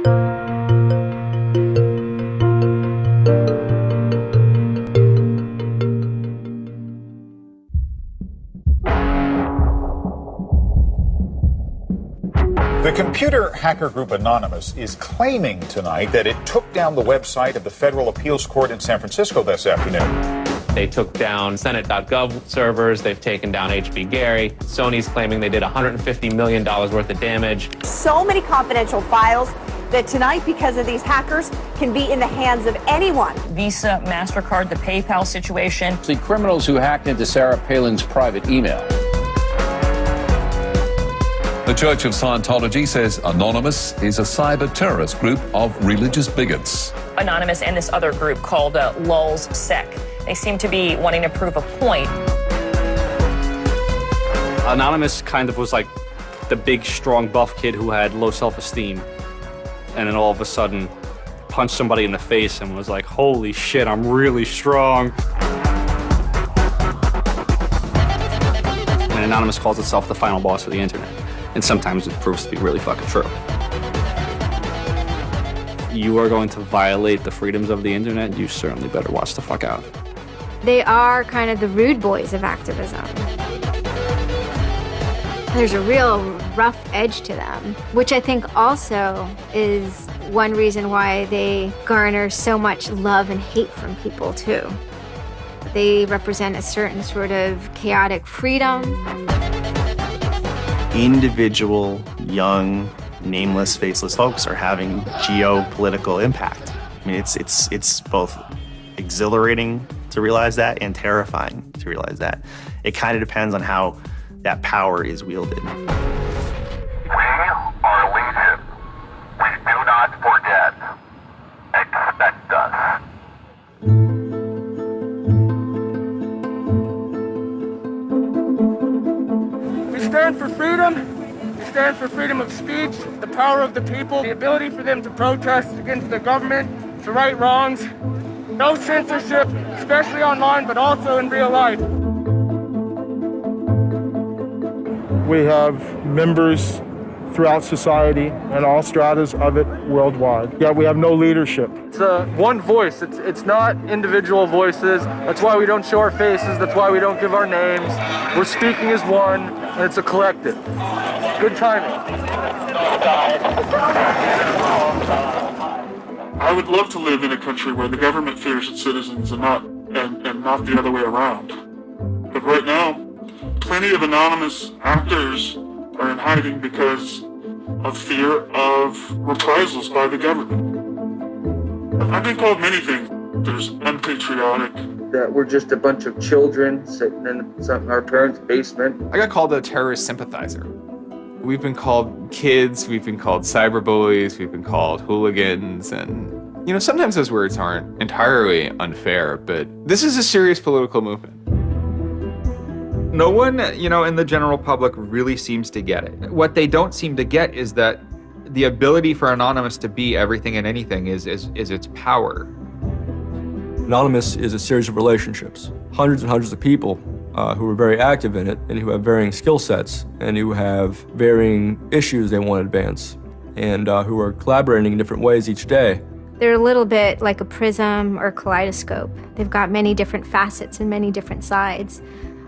The computer hacker group Anonymous is claiming tonight that it took down the website of the Federal Appeals Court in San Francisco this afternoon. They took down Senate.gov servers. They've taken down HB Gary. Sony's claiming they did $150 million worth of damage. So many confidential files that tonight, because of these hackers, can be in the hands of anyone. Visa, MasterCard, the PayPal situation. The criminals who hacked into Sarah Palin's private email. The Church of Scientology says Anonymous is a cyber terrorist group of religious bigots. Anonymous and this other group called Lulz Sec. They seem to be wanting to prove a point. Anonymous kind of was like the big, strong, buff kid who had low self-esteem. And then all of a sudden punched somebody in the face and was like, holy shit, I'm really strong. And Anonymous calls itself the final boss of the internet. And sometimes it proves to be really fucking true. You are going to violate the freedoms of the internet, you certainly better watch the fuck out. They are kind of the rude boys of activism. There's a real rough edge to them, which I think also is one reason why they garner so much love and hate from people too. They represent a certain sort of chaotic freedom. Individual, young, nameless, faceless folks are having geopolitical impact. I mean, it's both exhilarating to realize that and terrifying to realize that. It kind of depends on how that power is wielded. We are legion. We do not forget. Expect us. We stand for freedom. We stand for freedom of speech, the power of the people, the ability for them to protest against the government, to right wrongs. No censorship, especially online, but also in real life. We have members throughout society and all stratas of it worldwide. Yet we have no leadership. It's one voice. It's not individual voices. That's why we don't show our faces. That's why we don't give our names. We're speaking as one, and it's a collective. Good timing. I would love to live in a country where the government fears its citizens and not the other way around. But right now, plenty of anonymous actors are in hiding because of fear of reprisals by the government. I've been called many things. There's unpatriotic. That we're just a bunch of children sitting in our parents' basement. I got called a terrorist sympathizer. We've been called kids, we've been called cyberbullies, we've been called hooligans, and sometimes those words aren't entirely unfair, but this is a serious political movement. No one, in the general public really seems to get it. What they don't seem to get is that the ability for Anonymous to be everything and anything is its power. Anonymous is a series of relationships, hundreds and hundreds of people who are very active in it and who have varying skill sets and who have varying issues they want to advance and who are collaborating in different ways each day. They're a little bit like a prism or kaleidoscope. They've got many different facets and many different sides.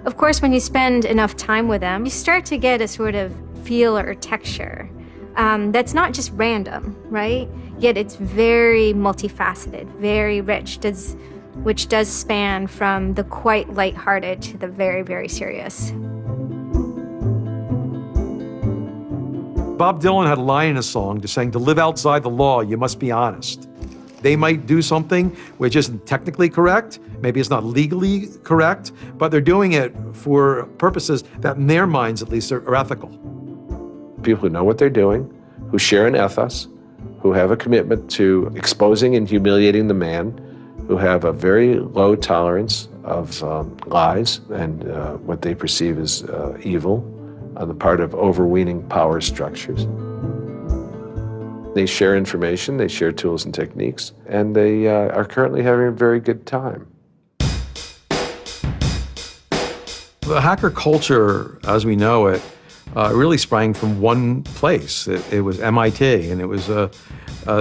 Of course, when you spend enough time with them, you start to get a sort of feel or texture that's not just random, right? Yet it's very multifaceted, very rich, which does span from the quite lighthearted to the very, very serious. Bob Dylan had a line in a song just saying, to live outside the law, you must be honest. They might do something which isn't technically correct, maybe it's not legally correct, but they're doing it for purposes that in their minds at least are ethical. People who know what they're doing, who share an ethos, who have a commitment to exposing and humiliating the man, who have a very low tolerance of lies and what they perceive as evil on the part of overweening power structures. They share information, they share tools and techniques, and they are currently having a very good time. The hacker culture, as we know it, really sprang from one place. It was MIT, and it was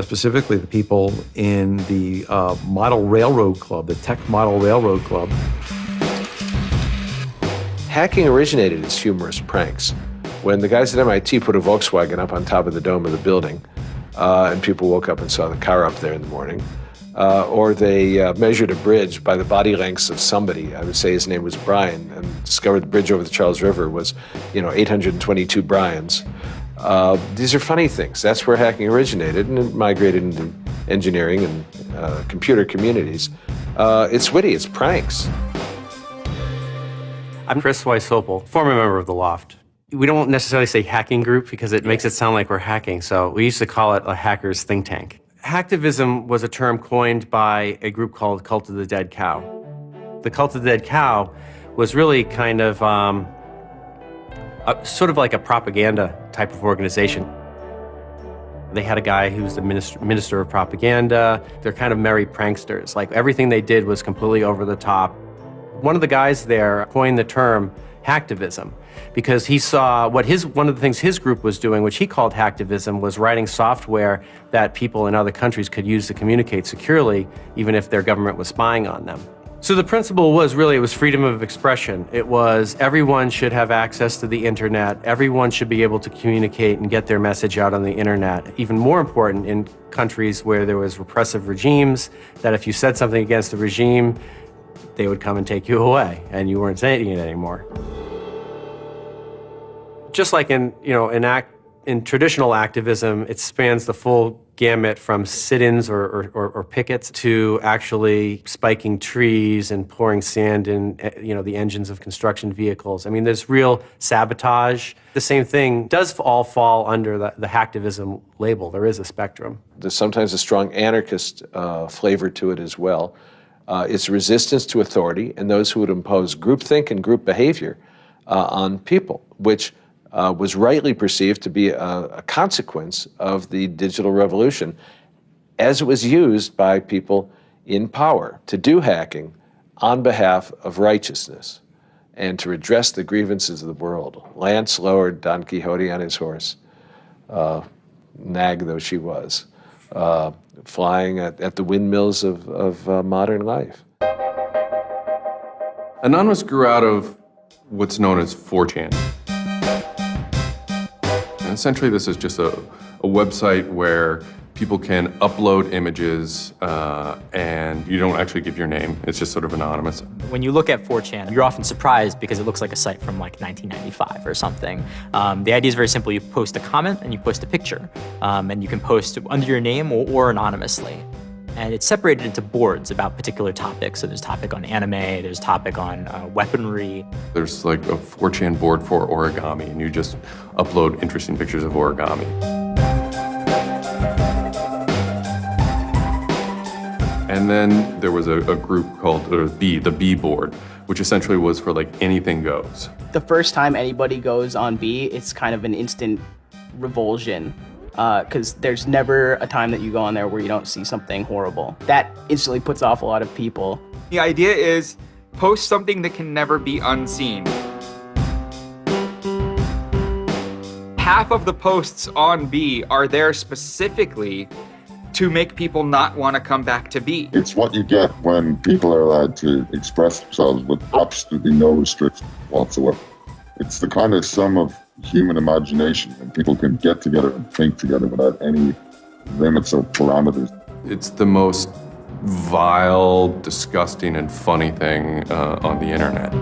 specifically the people in the Model Railroad Club, the Tech Model Railroad Club. Hacking originated as humorous pranks. When the guys at MIT put a Volkswagen up on top of the dome of the building, and people woke up and saw the car up there in the morning, or they measured a bridge by the body lengths of somebody. I would say his name was Brian, and discovered the bridge over the Charles River was, 822 Brians. These are funny things. That's where hacking originated, and it migrated into engineering and computer communities. It's witty, it's pranks. I'm Chris Weisopel, former member of the Loft. We don't necessarily say hacking group because it makes it sound like we're hacking, so we used to call it a hackers think tank. Hacktivism was a term coined by a group called Cult of the Dead Cow. The Cult of the Dead Cow was really kind of sort of like a propaganda type of organization. They had a guy who was the minister of propaganda. They're kind of merry pranksters. Like everything they did was completely over the top. One of the guys there coined the term hacktivism because he saw one of the things his group was doing, which he called hacktivism, was writing software that people in other countries could use to communicate securely, even if their government was spying on them. So the principle was it was freedom of expression. It was everyone should have access to the internet. Everyone should be able to communicate and get their message out on the internet. Even more important in countries where there was repressive regimes, that if you said something against the regime, they would come and take you away, and you weren't saying it anymore. Just like in traditional activism, it spans the full gamut from sit-ins or pickets to actually spiking trees and pouring sand in the engines of construction vehicles. I mean, there's real sabotage. The same thing does all fall under the hacktivism label. There is a spectrum. There's sometimes a strong anarchist flavor to it as well. It's resistance to authority and those who would impose groupthink and group behavior on people, which was rightly perceived to be a consequence of the digital revolution as it was used by people in power to do hacking on behalf of righteousness and to redress the grievances of the world. Lance lowered Don Quixote on his horse, nag though she was, flying at the windmills of modern life. Anonymous grew out of what's known as 4chan. And essentially, this is just a website where people can upload images and you don't actually give your name. It's just sort of anonymous. When you look at 4chan, you're often surprised because it looks like a site from like 1995 or something. The idea is very simple. You post a comment and you post a picture. And you can post under your name or anonymously. And it's separated into boards about particular topics. So there's topic on anime, there's topic on weaponry. There's like a 4chan board for origami, and you just upload interesting pictures of origami. And then there was a group called the B board, which essentially was for like anything goes. The first time anybody goes on B, it's kind of an instant revulsion. Because there's never a time that you go on there where you don't see something horrible. That instantly puts off a lot of people. The idea is post something that can never be unseen. Half of the posts on B are there specifically to make people not want to come back to B. It's what you get when people are allowed to express themselves with absolutely no restriction whatsoever. It's the kind of sum of human imagination when people can get together and think together without any limits or parameters. It's the most vile, disgusting, and funny thing on the internet.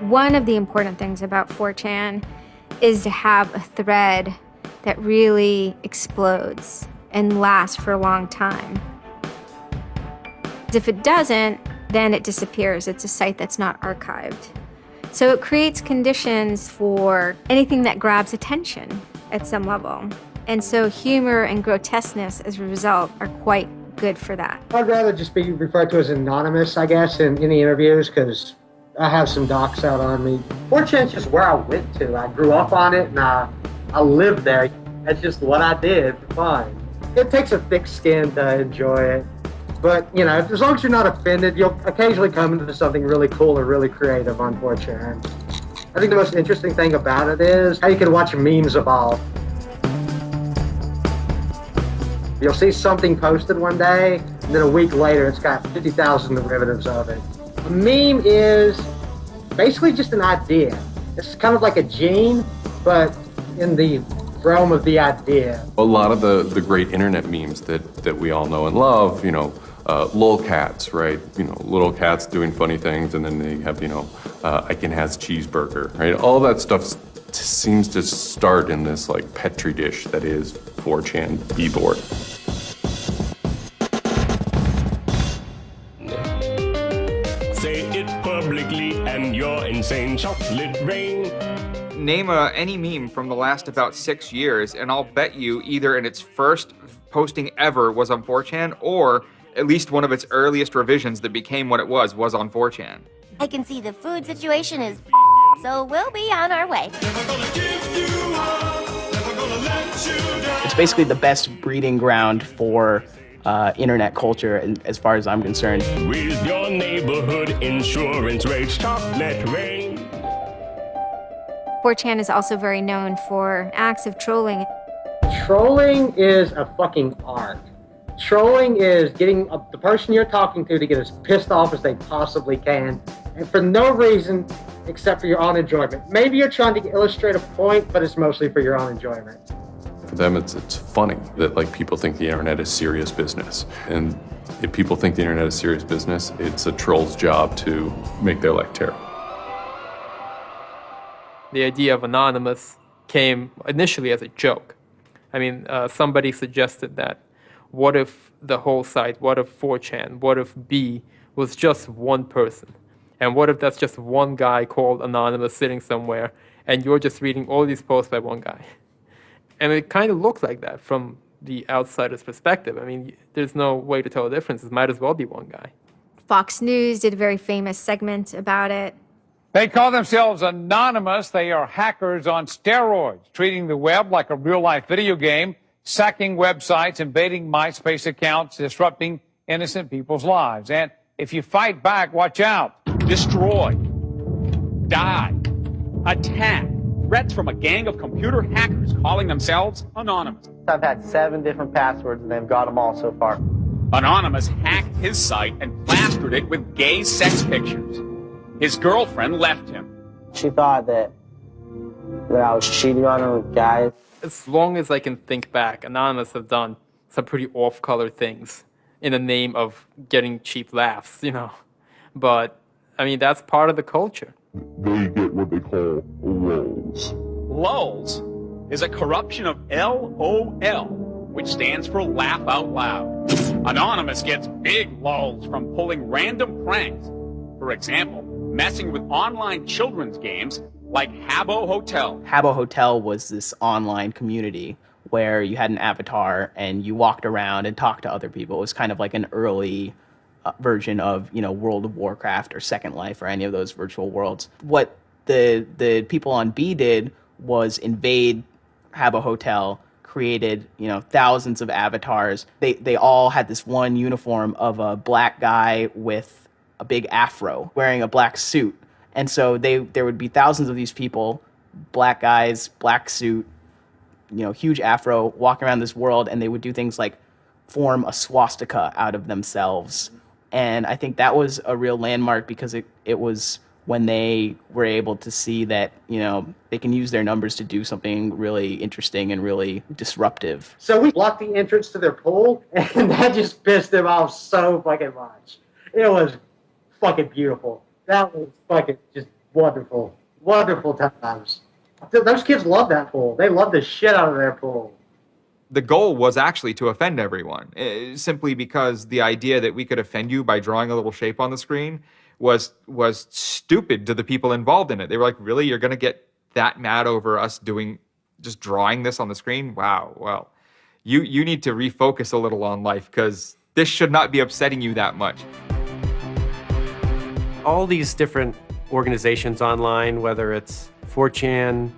One of the important things about 4chan is to have a thread that really explodes and lasts for a long time. If it doesn't, then it disappears. It's a site that's not archived. So it creates conditions for anything that grabs attention at some level. And so humor and grotesqueness as a result are quite good for that. I'd rather just be referred to as anonymous, I guess, in the interviews, because I have some docs out on me. 4chan's just where I went to. I grew up on it and I lived there. That's just what I did for fun. It takes a thick skin to enjoy it. But, you know, as long as you're not offended, you'll occasionally come into something really cool or really creative on 4chan. I think the most interesting thing about it is how you can watch memes evolve. You'll see something posted one day, and then a week later it's got 50,000 derivatives of it. A meme is basically just an idea. It's kind of like a gene, but in the realm of the idea. A lot of the great internet memes that we all know and love, you know, lolcats, right? You know, little cats doing funny things, and then they have, you know, Icon has cheeseburger, right? All that stuff seems to start in this like petri dish that is 4chan keyboard. Say it publicly and you're insane. Chocolate rain. Name any meme from the last about 6 years, and I'll bet you either in its first posting ever was on 4chan, or at least one of its earliest revisions that became what it was on 4chan. I can see the food situation is so we'll be on our way. It's basically the best breeding ground for internet culture, and as far as I'm concerned. With your neighborhood insurance rates, chocolate rain. 4chan is also very known for acts of trolling. Trolling is a fucking art. Trolling is getting the person you're talking to get as pissed off as they possibly can, and for no reason except for your own enjoyment. Maybe you're trying to illustrate a point, but it's mostly for your own enjoyment. For them, it's funny that like people think the internet is serious business. And if people think the internet is serious business, it's a troll's job to make their life terrible. The idea of anonymous came initially as a joke. I mean, somebody suggested that, what if the whole site, what if 4chan, what if B was just one person? And what if that's just one guy called Anonymous sitting somewhere, and you're just reading all these posts by one guy? And it kind of looked like that from the outsider's perspective. I mean, there's no way to tell the difference. It might as well be one guy. Fox News did a very famous segment about it. They call themselves anonymous. They are hackers on steroids, treating the web like a real-life video game, sacking websites, invading MySpace accounts, disrupting innocent people's lives. And if you fight back, watch out. Destroy, die, attack. Threats from a gang of computer hackers calling themselves Anonymous. I've had 7 different passwords and they've got them all so far. Anonymous hacked his site and plastered it with gay sex pictures. His girlfriend left him. She thought that I was cheating on her with guys. As long as I can think back, Anonymous have done some pretty off-color things in the name of getting cheap laughs, you know. But, I mean, that's part of the culture. They get what they call lulz. Lulz is a corruption of LOL, which stands for laugh out loud. Anonymous gets big lulz from pulling random pranks. For example, messing with online children's games like Habbo Hotel. Habbo Hotel was this online community where you had an avatar and you walked around and talked to other people. It was kind of like an early version of, you know, World of Warcraft or Second Life or any of those virtual worlds. What the people on B did was invade Habbo Hotel, created, you know, thousands of avatars. They all had this one uniform of a black guy with a big afro wearing a black suit. And so there would be thousands of these people, black guys, black suit, you know, huge afro, walking around this world, and they would do things like form a swastika out of themselves. And I think that was a real landmark because it was when they were able to see that, you know, they can use their numbers to do something really interesting and really disruptive. So we blocked the entrance to their pool, and that just pissed them off so fucking much. It was fucking beautiful. That was fucking just wonderful. Wonderful times. Those kids love that pool. They love the shit out of their pool. The goal was actually to offend everyone, simply because the idea that we could offend you by drawing a little shape on the screen was stupid to the people involved in it. They were like, really? You're going to get that mad over us just drawing this on the screen? Wow, well, you need to refocus a little on life because this should not be upsetting you that much. All these different organizations online, whether it's 4chan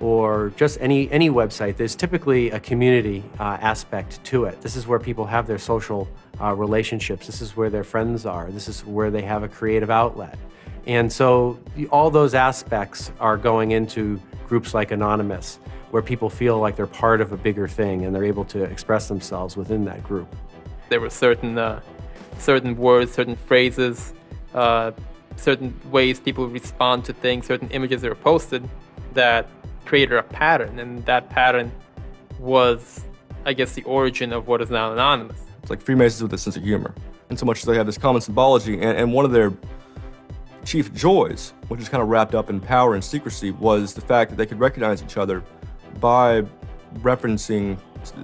or just any website, there's typically a community aspect to it. This is where people have their social relationships. This is where their friends are. This is where they have a creative outlet. And so all those aspects are going into groups like Anonymous, where people feel like they're part of a bigger thing and they're able to express themselves within that group. There were certain words, certain phrases, certain ways people respond to things, certain images that were posted that created a pattern, and that pattern was, I guess, the origin of what is now Anonymous. It's like Freemasons with a sense of humor, in so much as they have this common symbology, and one of their chief joys, which is kind of wrapped up in power and secrecy, was the fact that they could recognize each other by referencing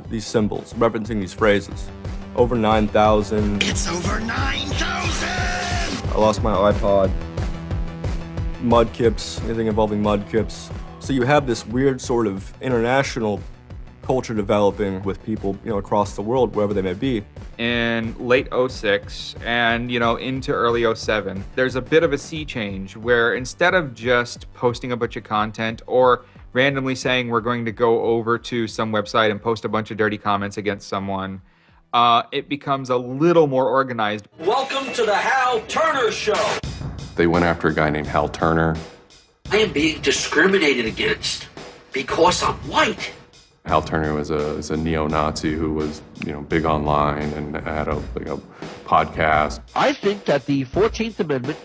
these symbols, referencing these phrases. Over 9,000. It's over 9,000! I lost my iPod. Mudkips, anything involving mudkips. So you have this weird sort of international culture developing with people, across the world, wherever they may be. In late 06 and, into early 07, there's a bit of a sea change where instead of just posting a bunch of content or randomly saying we're going to go over to some website and post a bunch of dirty comments against someone, it becomes a little more organized. Welcome to the Hal Turner Show. They went after a guy named Hal Turner. I am being discriminated against because I'm white. Hal Turner was a neo-Nazi who was, big online and had a podcast. I think that the 14th Amendment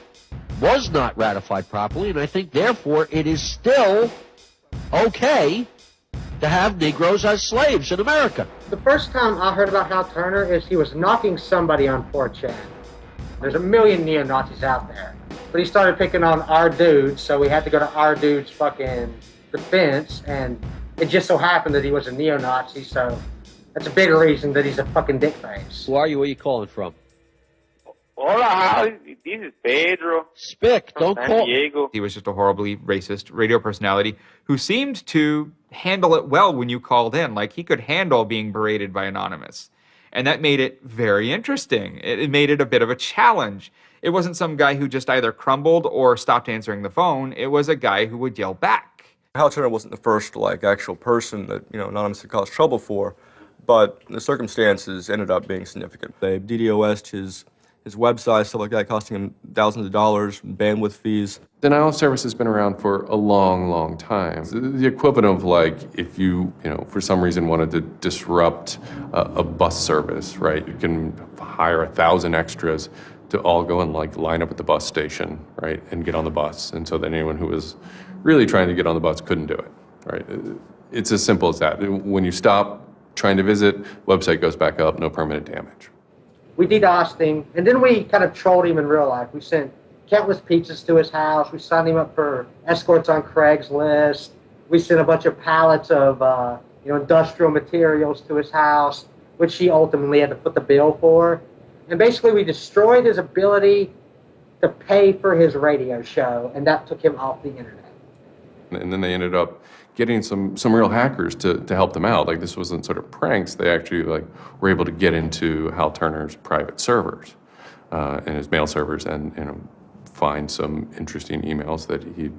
was not ratified properly, and I think, therefore, it is still okay to have Negroes as slaves in America. The first time I heard about Hal Turner is he was knocking somebody on 4chan. There's a million neo-Nazis out there. But he started picking on our dudes, so we had to go to our dude's fucking defense, and it just so happened that he was a neo-Nazi, so that's a bigger reason that he's a fucking dickface. Who are you? Where are you calling from? Hola, Hal. This is Pedro. Spick, don't San call. Diego. He was just a horribly racist radio personality who seemed to handle it well when you called in. Like, he could handle being berated by Anonymous. And that made it very interesting. It made it a bit of a challenge. It wasn't some guy who just either crumbled or stopped answering the phone. It was a guy who would yell back. Hal Turner wasn't the first, actual person that, Anonymous had caused trouble for, but the circumstances ended up being significant. They DDoS'd his website, stuff like that, costing him thousands of dollars, bandwidth fees. Denial of service has been around for a long, long time. The equivalent of if you, for some reason wanted to disrupt a bus service, right? You can hire 1,000 extras to all go and line up at the bus station, right? And get on the bus. And so that anyone who was really trying to get on the bus couldn't do it, right? It's as simple as that. When you stop trying to visit, website goes back up, no permanent damage. We DDoSed him, and then we kind of trolled him in real life. We sent countless pizzas to his house. We signed him up for escorts on Craigslist. We sent a bunch of pallets of industrial materials to his house, which he ultimately had to foot the bill for. And basically, we destroyed his ability to pay for his radio show, and that took him off the internet. And then they ended up getting some real hackers to help them out. This wasn't sort of pranks. They actually were able to get into Hal Turner's private servers and his mail servers and find some interesting emails that he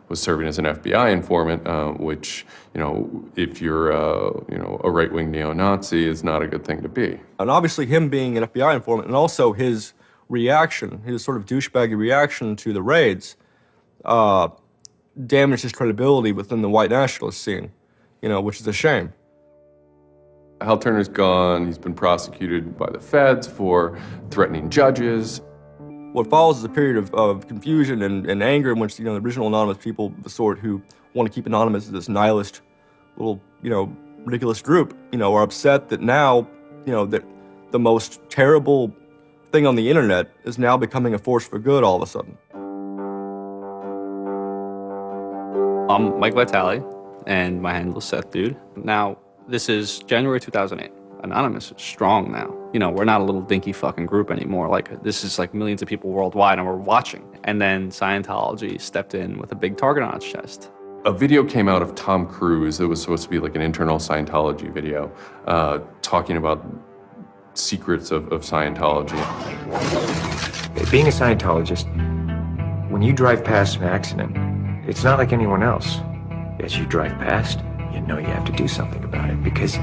was serving as an FBI informant, which, if you're a right-wing neo-Nazi, is not a good thing to be. And obviously him being an FBI informant and also his reaction, his sort of douchebaggy reaction to the raids, damaged his credibility within the white nationalist scene, which is a shame. Hal Turner's gone. He's been prosecuted by the feds for threatening judges. What follows is a period of confusion and anger in which, the original Anonymous people, the sort who want to keep Anonymous as this nihilist little, ridiculous group, are upset that now, that the most terrible thing on the internet is now becoming a force for good all of a sudden. I'm Mike Vitale, and my handle is Seth Dude. Now, this is January 2008. Anonymous is strong now. We're not a little dinky fucking group anymore. This is millions of people worldwide, and we're watching. And then Scientology stepped in with a big target on its chest. A video came out of Tom Cruise. It was supposed to be an internal Scientology video, talking about secrets of Scientology. Being a Scientologist, when you drive past an accident, it's not like anyone else. As you drive past, you know you have to do something about it because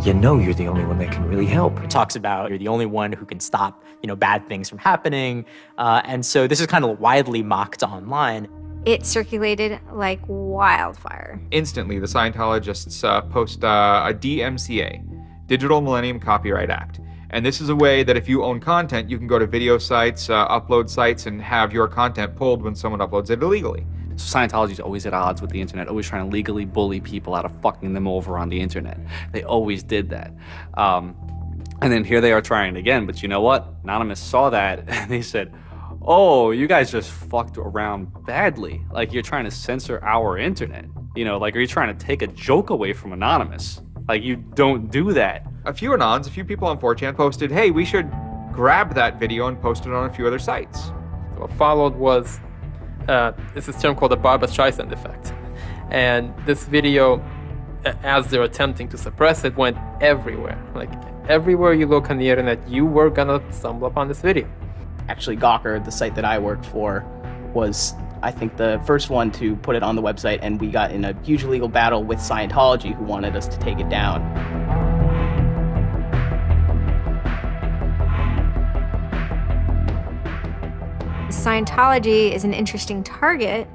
you know you're the only one that can really help. It talks about you're the only one who can stop, bad things from happening. And so this is kind of widely mocked online. It circulated like wildfire. Instantly, the Scientologists post a DMCA, Digital Millennium Copyright Act. And this is a way that if you own content, you can go to video sites, upload sites, and have your content pulled when someone uploads it illegally. So Scientology's always at odds with the internet, always trying to legally bully people out of fucking them over on the internet. They always did that. And then here they are trying it again, but you know what? Anonymous saw that and they said, oh, you guys just fucked around badly. Like, you're trying to censor our internet. Like, are you trying to take a joke away from Anonymous? Like, you don't do that. A few people on 4chan posted, hey, we should grab that video and post it on a few other sites. What followed was it's this term called the Barbra Streisand effect. And this video, as they're attempting to suppress it, went everywhere. Like, everywhere you look on the internet, you were gonna stumble upon this video. Actually, Gawker, the site that I worked for, was, I think, the first one to put it on the website, and we got in a huge legal battle with Scientology, who wanted us to take it down. Scientology is an interesting target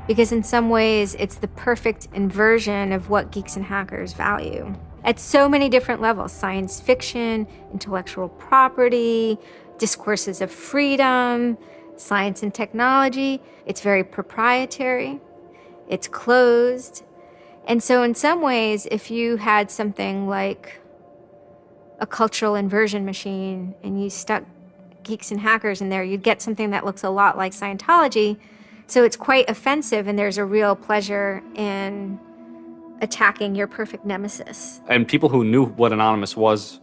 because in some ways it's the perfect inversion of what geeks and hackers value. At so many different levels: science fiction, intellectual property, discourses of freedom, science and technology. It's very proprietary, it's closed. And so in some ways, if you had something like a cultural inversion machine and you stuck geeks and hackers in there, you'd get something that looks a lot like Scientology. So it's quite offensive, and there's a real pleasure in attacking your perfect nemesis. And people who knew what Anonymous was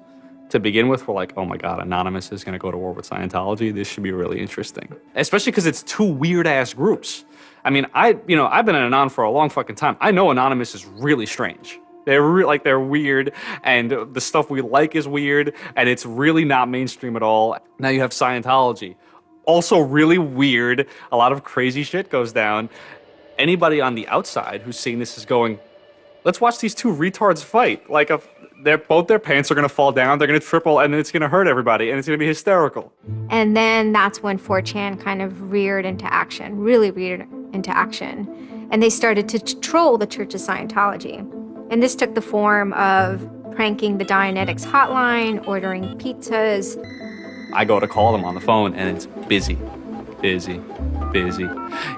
to begin with were like, oh my God, Anonymous is gonna go to war with Scientology. This should be really interesting. Especially because it's two weird ass groups. I mean, I've been an Anon for a long fucking time. I know Anonymous is really strange. They're weird, and the stuff we like is weird, and it's really not mainstream at all. Now you have Scientology, also really weird. A lot of crazy shit goes down. Anybody on the outside who's seeing this is going, let's watch these two retards fight. Like, both their pants are gonna fall down, they're gonna triple, and it's gonna hurt everybody, and it's gonna be hysterical. And then that's when 4chan kind of reared into action, really reared into action. And they started to troll the Church of Scientology. And this took the form of pranking the Dianetics hotline, ordering pizzas. I go to call them on the phone and it's busy.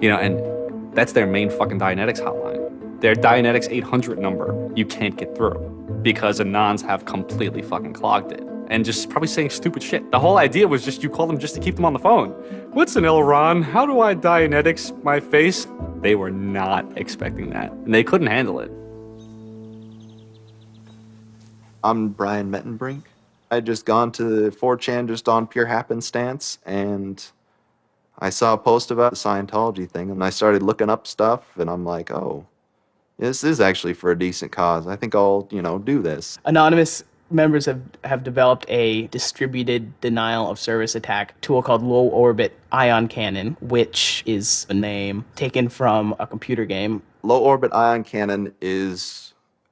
And that's their main fucking Dianetics hotline. Their Dianetics 800 number, you can't get through because Anons have completely fucking clogged it and just probably saying stupid shit. The whole idea was just you call them just to keep them on the phone. What's an Elron? How do I Dianetics my face? They were not expecting that and they couldn't handle it. I'm Brian Mettenbrink. I had just gone to 4chan just on pure happenstance, and I saw a post about the Scientology thing, and I started looking up stuff, and I'm like, oh, this is actually for a decent cause. I think I'll, do this. Anonymous members have developed a distributed denial of service attack tool called Low Orbit Ion Cannon, which is a name taken from a computer game. Low Orbit Ion Cannon is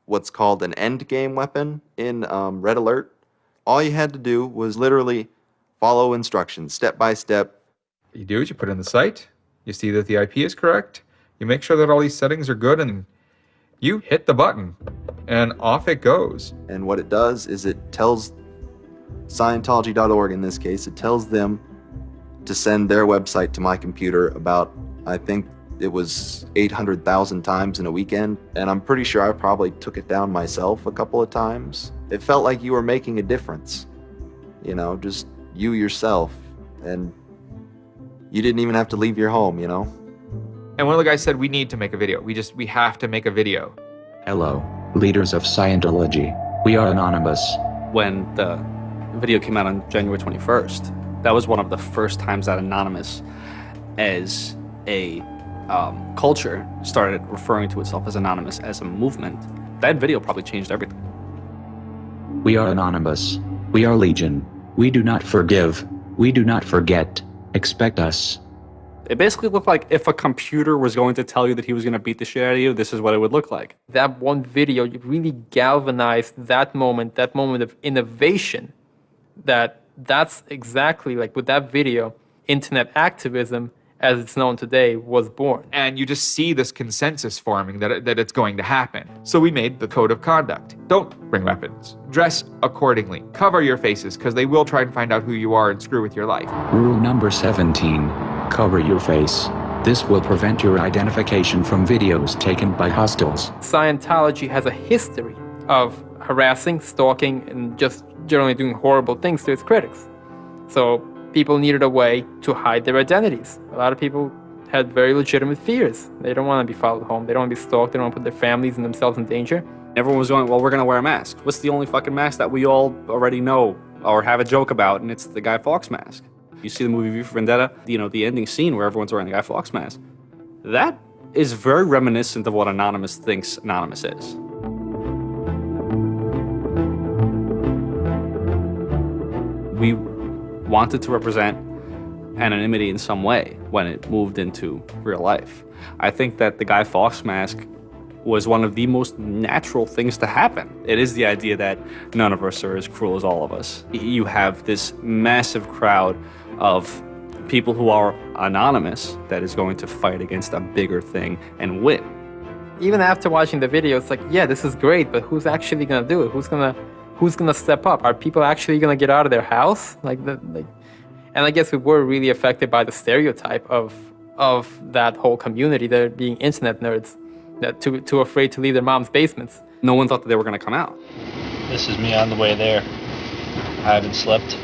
what's called an endgame weapon in Red Alert. All you had to do was literally follow instructions, step by step. You do it, you put in the site, you see that the IP is correct, you make sure that all these settings are good, and you hit the button, and off it goes. And what it does is it tells Scientology.org, in this case, it tells them to send their website to my computer about, I think, it was 800,000 times in a weekend, and I'm pretty sure I probably took it down myself a couple of times. It felt like you were making a difference, just you yourself, and you didn't even have to leave your home, And one of the guys said, we need to make a video. We have to make a video. Hello, leaders of Scientology. We are Anonymous. When the video came out on January 21st, that was one of the first times that Anonymous, as a culture, started referring to itself as Anonymous as a movement. That video probably changed everything. We are Anonymous. We are Legion. We do not forgive. We do not forget. Expect us. It basically looked like if a computer was going to tell you that he was going to beat the shit out of you, this is what it would look like. That one video really galvanized that moment of innovation. That's exactly like with that video, internet activism, as it's known today, was born. And you just see this consensus forming that it's going to happen. So we made the code of conduct. Don't bring weapons. Dress accordingly. Cover your faces, because they will try and find out who you are and screw with your life. Rule number 17. Cover your face. This will prevent your identification from videos taken by hostiles. Scientology has a history of harassing, stalking, and just generally doing horrible things to its critics. So people needed a way to hide their identities. A lot of people had very legitimate fears. They don't want to be followed home. They don't want to be stalked. They don't want to put their families and themselves in danger. Everyone was going, well, we're going to wear a mask. What's the only fucking mask that we all already know or have a joke about? And it's the Guy Fawkes mask. You see the movie V for Vendetta, the ending scene where everyone's wearing the Guy Fawkes mask. That is very reminiscent of what Anonymous thinks Anonymous is. We wanted to represent anonymity in some way when it moved into real life. I think that the Guy Fawkes mask was one of the most natural things to happen. It is the idea that none of us are as cruel as all of us. You have this massive crowd of people who are anonymous that is going to fight against a bigger thing and win. Even after watching the video, it's like, yeah, this is great, but who's actually gonna do it? Who's gonna step up? Are people actually gonna get out of their house? And I guess we were really affected by the stereotype of that whole community, they're being internet nerds, that too afraid to leave their mom's basements. No one thought that they were gonna come out. This is me on the way there. I haven't slept.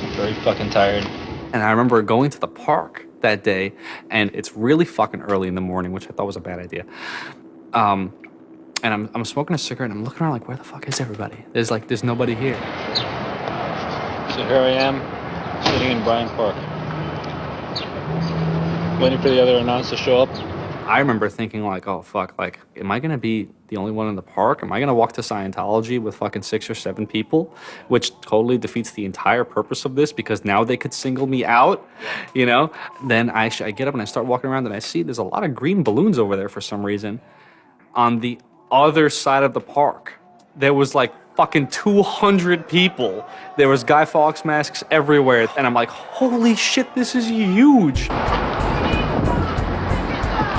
I'm very fucking tired. And I remember going to the park that day, and it's really fucking early in the morning, which I thought was a bad idea. And I'm smoking a cigarette, and I'm looking around like, where the fuck is everybody? There's nobody here. So here I am, sitting in Bryant Park, waiting for the other announcers to show up. I remember thinking like, oh fuck, like, am I gonna be the only one in the park? Am I gonna walk to Scientology with fucking 6 or 7 people? Which totally defeats the entire purpose of this, because now they could single me out, Then I get up and I start walking around, and I see there's a lot of green balloons over there for some reason. On the other side of the park, there was like fucking 200 people. There was Guy Fawkes masks everywhere, and I'm like, holy shit, this is huge.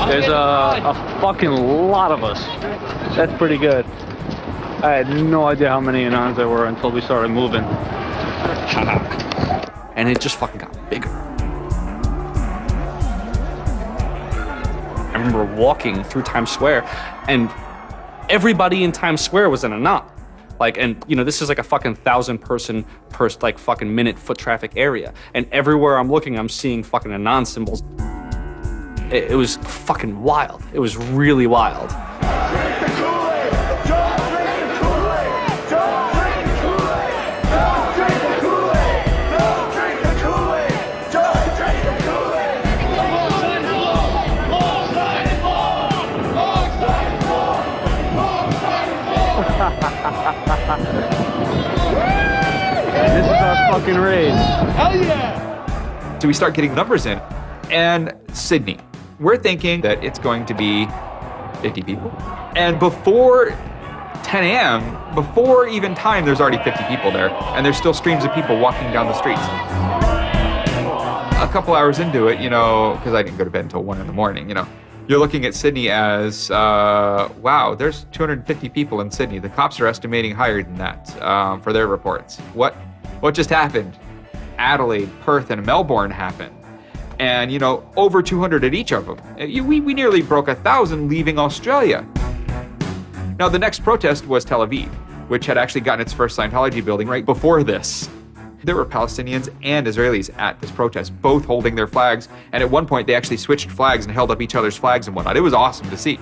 There's a fucking lot of us. That's pretty good. I had no idea how many Anons there were until we started moving. And it just fucking got bigger. I remember walking through Times Square, and everybody in Times Square was an Anon. This is like a fucking 1,000-person per fucking minute foot traffic area. And everywhere I'm looking, I'm seeing fucking Anon symbols. It was fucking wild. It was really wild. This is our fucking raid. Hell yeah! So we start getting numbers in. And Sydney. We're thinking that it's going to be 50 people. And before 10 a.m., before even time, there's already 50 people there. And there's still streams of people walking down the streets. A couple hours into it, because I didn't go to bed until 1 in the morning, you're looking at Sydney as, wow, there's 250 people in Sydney. The cops are estimating higher than that for their reports. What just happened? Adelaide, Perth, and Melbourne happened. And, over 200 at each of them. We nearly broke 1,000 leaving Australia. Now, the next protest was Tel Aviv, which had actually gotten its first Scientology building right before this. There were Palestinians and Israelis at this protest, both holding their flags. And at one point, they actually switched flags and held up each other's flags and whatnot. It was awesome to see.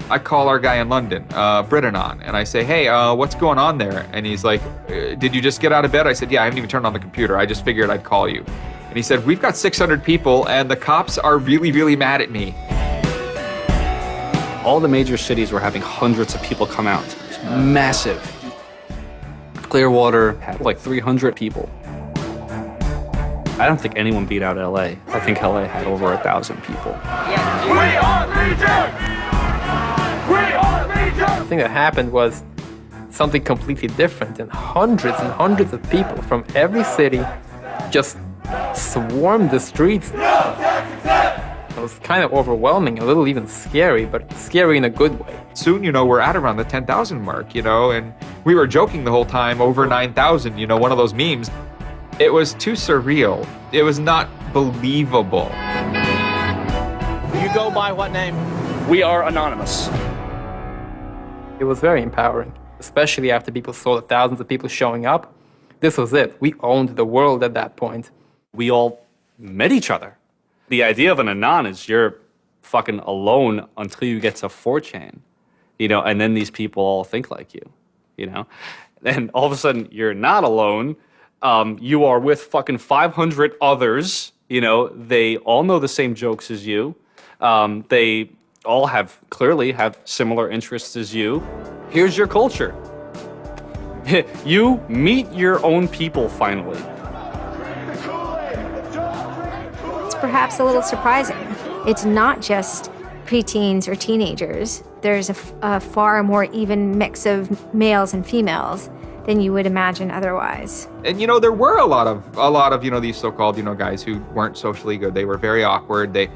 I call our guy in London, Britanon, and I say, hey, what's going on there? And he's like, did you just get out of bed? I said, yeah, I haven't even turned on the computer. I just figured I'd call you. And he said, we've got 600 people and the cops are really, really mad at me. All the major cities were having hundreds of people come out. It's massive. Clearwater had like 300 people. I don't think anyone beat out LA. I think LA had over 1,000 people. The thing that happened was something completely different, and hundreds of people from every city just swarmed the streets. It was kind of overwhelming, a little even scary, but scary in a good way. Soon, we're at around the 10,000 mark, and we were joking the whole time, over 9,000, one of those memes. It was too surreal. It was not believable. You go by what name? We are anonymous. It was very empowering, especially after people saw the thousands of people showing up. This was it. We owned the world at that point. We all met each other. The idea of an Anon is you're fucking alone until you get to 4chan, and then these people all think like you, And all of a sudden, you're not alone. You are with fucking 500 others, They all know the same jokes as you. They all clearly have similar interests as you. Here's your culture. You meet your own people finally. It's perhaps a little surprising. It's not just preteens or teenagers. There's a far more even mix of males and females than you would imagine otherwise. And there were a lot of these so-called guys who weren't socially good. They were very awkward. They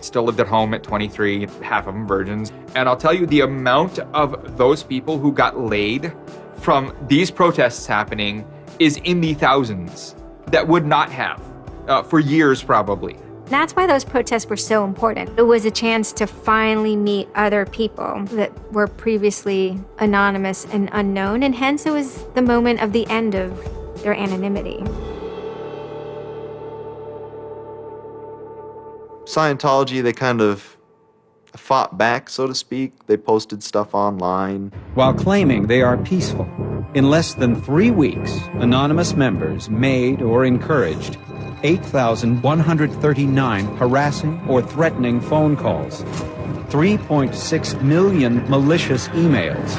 still lived at home at 23, half of them virgins. And I'll tell you, the amount of those people who got laid from these protests happening is in the thousands that would not have for years probably. That's why those protests were so important. It was a chance to finally meet other people that were previously anonymous and unknown, and hence it was the moment of the end of their anonymity. Scientology, they kind of fought back, so to speak. They posted stuff online. While claiming they are peaceful, in less than 3 weeks, anonymous members made or encouraged 8,139 harassing or threatening phone calls, 3.6 million malicious emails,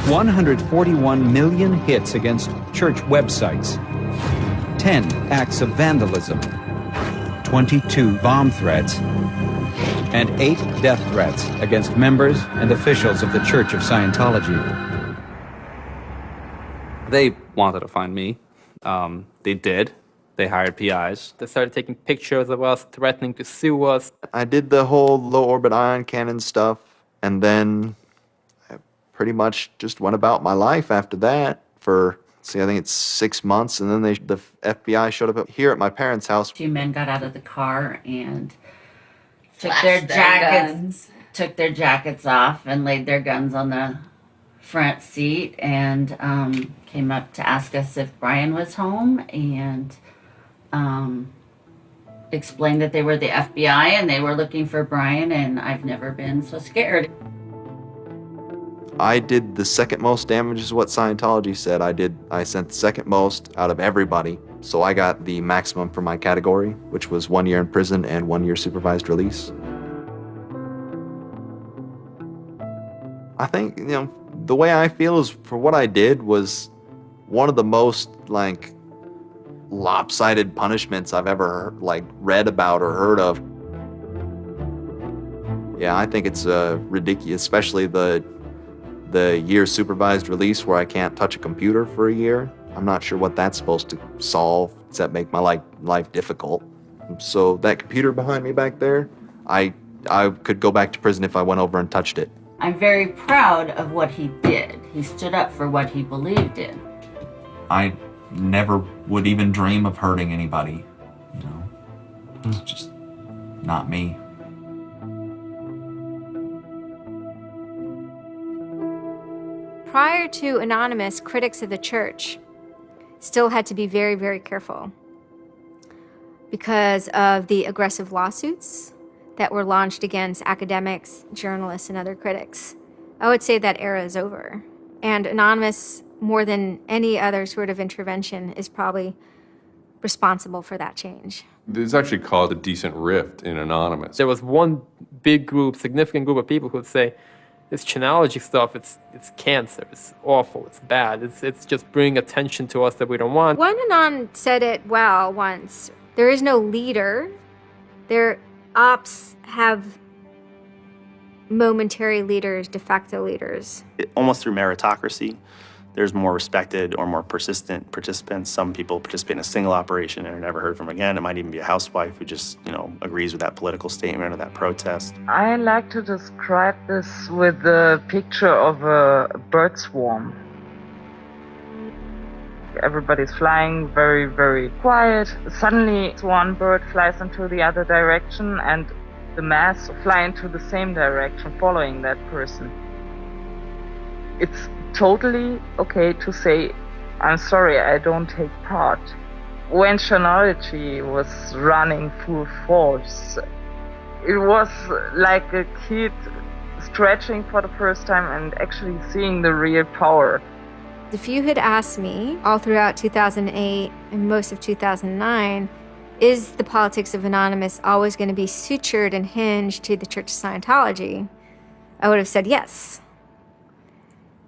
141 million hits against church websites, 10 acts of vandalism, 22 bomb threats, and 8 death threats against members and officials of the Church of Scientology. They wanted to find me. They did. They hired PIs. They started taking pictures of us, threatening to sue us. I did the whole low orbit ion cannon stuff, and then I pretty much just went about my life after that for, I think it's 6 months, and then the FBI showed up here at my parents' house. 2 men got out of the car and took Flashed their jackets off and laid their guns on the front seat and came up to ask us if Brian was home and explained that they were the FBI and they were looking for Brian, and I've never been so scared. I did the second most damage is what Scientology said. I sent the second most out of everybody. So I got the maximum for my category, which was 1 year in prison and 1 year supervised release. I think, the way I feel is for what I did was one of the most lopsided punishments I've ever read about or heard of. Yeah, I think it's ridiculous, especially the year supervised release where I can't touch a computer for a year. I'm not sure what that's supposed to solve except make my life difficult. So that computer behind me back there, I could go back to prison if I went over and touched it. I'm very proud of what he did. He stood up for what he believed in. I never would even dream of hurting anybody. It's just not me. Prior to Anonymous, critics of the church still had to be very, very careful because of the aggressive lawsuits that were launched against academics, journalists, and other critics. I would say that era is over. And Anonymous, more than any other sort of intervention, is probably responsible for that change. This actually caused a decent rift in Anonymous. There was one big group, significant group of people who would say, this Chanology stuff, it's cancer, it's awful, it's bad, it's just bringing attention to us that we don't want. One Anon said it well once. There is no leader. Their ops have momentary leaders, de facto leaders. Almost through meritocracy, there's more respected or more persistent participants. Some people participate in a single operation and are never heard from again. It might even be a housewife who just, agrees with that political statement or that protest. I like to describe this with the picture of a bird swarm. Everybody's flying very, very quiet. Suddenly, one bird flies into the other direction and the mass fly into the same direction, following that person. It's totally okay to say, I'm sorry, I don't take part. When Chronology was running full force, it was like a kid stretching for the first time and actually seeing the real power. If you had asked me all throughout 2008 and most of 2009, is the politics of Anonymous always going to be sutured and hinged to the Church of Scientology? I would have said yes.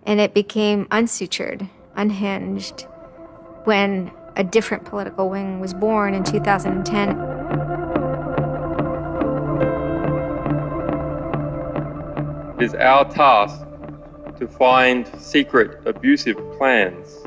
And it became unsutured, unhinged, when a different political wing was born in 2010. It is our task to find secret abusive plans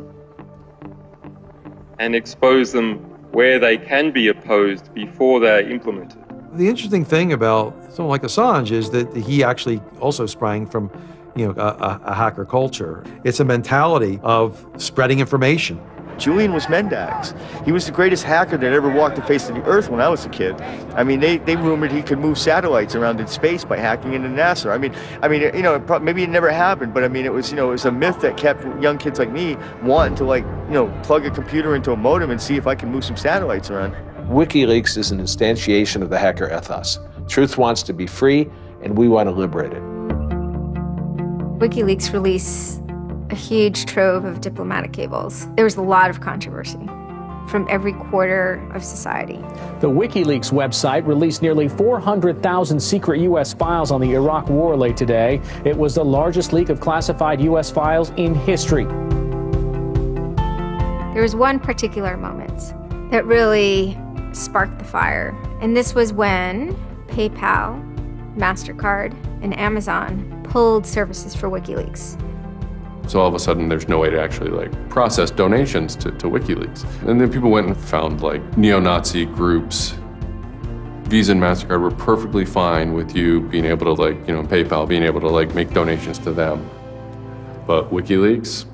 and expose them where they can be opposed before they're implemented. The interesting thing about someone like Assange is that he actually also sprang from a hacker culture. It's a mentality of spreading information. Julian was Mendax. He was the greatest hacker that ever walked the face of the earth when I was a kid. I mean, they rumored he could move satellites around in space by hacking into NASA. Maybe it never happened, but it was a myth that kept young kids like me wanting to plug a computer into a modem and see if I can move some satellites around. WikiLeaks is an instantiation of the hacker ethos. Truth wants to be free, and we want to liberate it. WikiLeaks released a huge trove of diplomatic cables. There was a lot of controversy from every quarter of society. The WikiLeaks website released nearly 400,000 secret U.S. files on the Iraq War late today. It was the largest leak of classified U.S. files in history. There was one particular moment that really sparked the fire, and this was when PayPal, MasterCard, and Amazon pulled services for WikiLeaks. So all of a sudden, there's no way to actually process donations to WikiLeaks. And then people went and found neo-Nazi groups. Visa and MasterCard were perfectly fine with you being able to PayPal, being able to make donations to them. But WikiLeaks,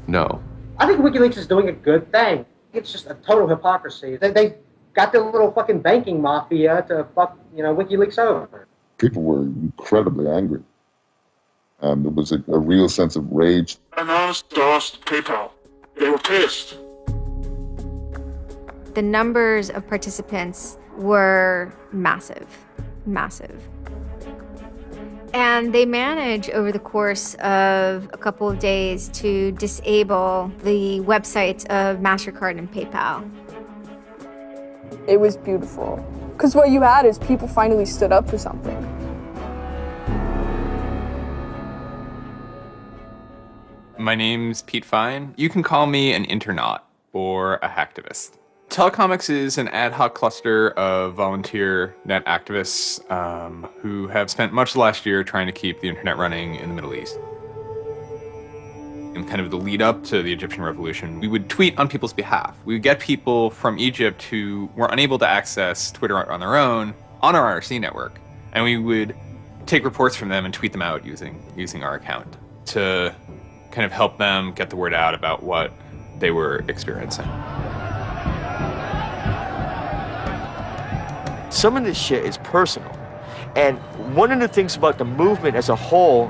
no. I think WikiLeaks is doing a good thing. It's just a total hypocrisy. They got their little fucking banking mafia to fuck, WikiLeaks over. People were incredibly angry. There was a real sense of rage. Anonymous DOSed PayPal. They were pissed. The numbers of participants were massive. And they managed over the course of a couple of days to disable the websites of MasterCard and PayPal. It was beautiful. Because what you had is people finally stood up for something. My name's Pete Fine. You can call me an internaut or a hacktivist. Telecomics is an ad hoc cluster of volunteer net activists who have spent much of the last year trying to keep the internet running in the Middle East. In kind of the lead up to the Egyptian revolution, we would tweet on people's behalf. We would get people from Egypt who were unable to access Twitter on their own on our IRC network, and we would take reports from them and tweet them out using our account to kind of help them get the word out about what they were experiencing. Some of this shit is personal. And one of the things about the movement as a whole,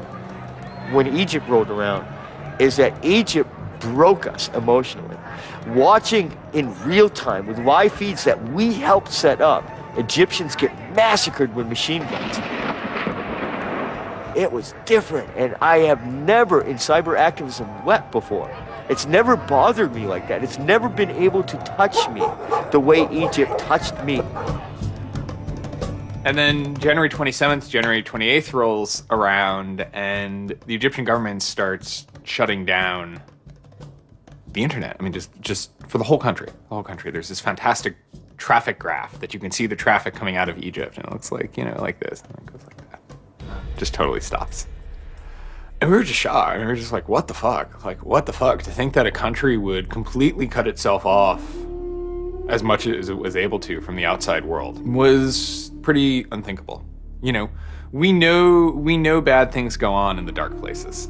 when Egypt rolled around, is that Egypt broke us emotionally. Watching in real time with live feeds that we helped set up, Egyptians get massacred with machine guns. It was different, and I have never in cyber activism wept before. It's never bothered me like that. It's never been able to touch me the way Egypt touched me. And then January 27th, January 28th rolls around, and the Egyptian government starts shutting down the internet. I mean, just for the whole country. The whole country. There's this fantastic traffic graph that you can see the traffic coming out of Egypt, and it looks like, like this, and it goes like that. Just totally stops. And we were just shocked. I mean, we were just like, what the fuck? Like, what the fuck? To think that a country would completely cut itself off as much as it was able to from the outside world was pretty unthinkable. We know bad things go on in the dark places.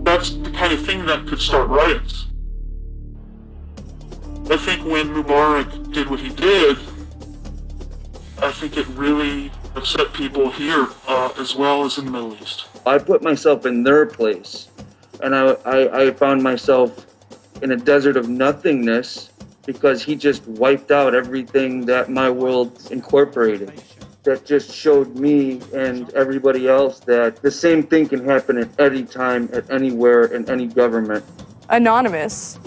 That's the kind of thing that could start riots. I think when Mubarak did what he did, I think it really upset people here as well as in the Middle East. I put myself in their place, and I found myself in a desert of nothingness because he just wiped out everything that my world incorporated. That just showed me and everybody else that the same thing can happen at any time, at anywhere, in any government. Anonymous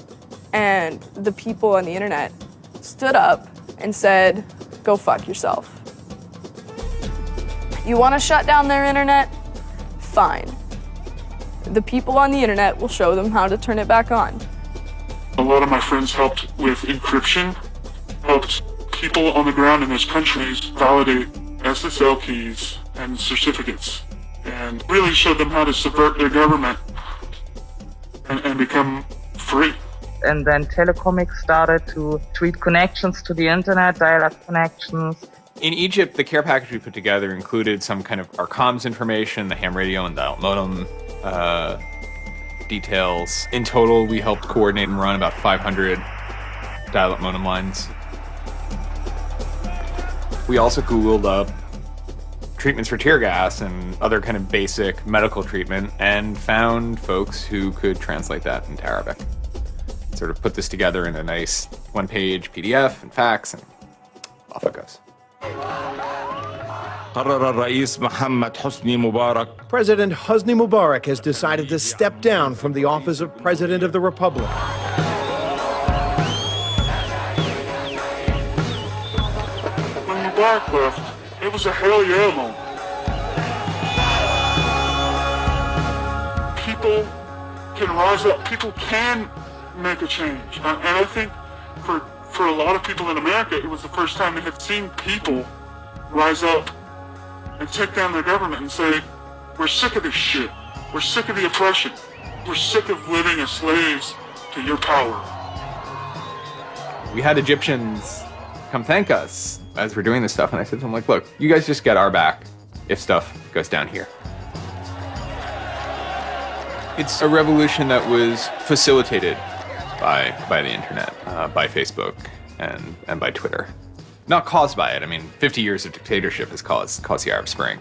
and the people on the internet stood up and said, go fuck yourself. You want to shut down their internet? Fine. The people on the internet will show them how to turn it back on. A lot of my friends helped with encryption, helped people on the ground in those countries validate SSL keys and certificates, and really showed them how to subvert their government and become free. And then Telecomics started to tweet connections to the internet, dial-up connections. In Egypt, the care package we put together included some kind of our comms information, the ham radio and dial modem details. In total, we helped coordinate and run about 500 dial-up modem lines. We also Googled up treatments for tear gas and other kind of basic medical treatment and found folks who could translate that into Arabic. Sort of put this together in a nice one-page PDF and fax, and off it goes. President Hosni Mubarak has decided to step down from the office of President of the Republic. When Mubarak left, it was a hell yeah moment. People can rise up. People can make a change. And I think for a lot of people in America, it was the first time they had seen people rise up and take down their government and say, we're sick of this shit. We're sick of the oppression. We're sick of living as slaves to your power. We had Egyptians come thank us as we're doing this stuff, and I said to them, like, look, you guys just get our back if stuff goes down here. It's a revolution that was facilitated by the internet, by Facebook and by Twitter. Not caused by it. I mean, 50 years of dictatorship has caused the Arab Spring.